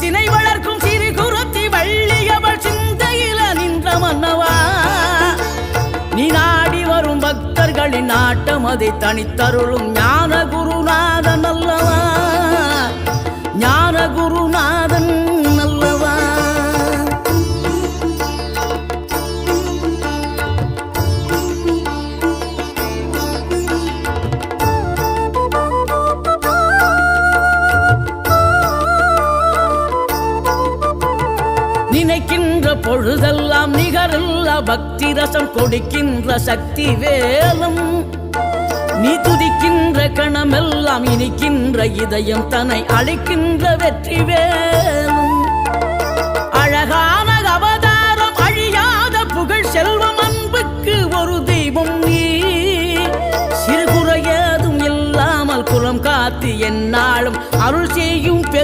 தினை வளர்க்கும் சிறு குருத்தி வள்ளியவள் சிந்தையில நின்ற மன்னவா நீ நாடி வரும் பக்தர்களின் நாட்டம் அதை தனித்தருளும் ஞான குருநாதன் அல்லவா ஞான குருநாதன் அல்லவா நினைக்கின்ற பொழுதெல்லாம் நிகரில்ல பக்தி ரசம் கொடுக்கின்ற சக்தி வேலும் நீ துதிக்கின்ற கணமெல்லாம் இனிக்கின்ற இதயம் தன்னை அழைக்கின்ற வெற்றி வேலும் அழகான அவதாரம் அழியாத புகழ் செல்வம் அன்புக்கு ஒரு தெய்வம் நீ சிறுகுறையதும் இல்லாமல் குலம் காத்து எந்நாளும் அருள் செய்யும்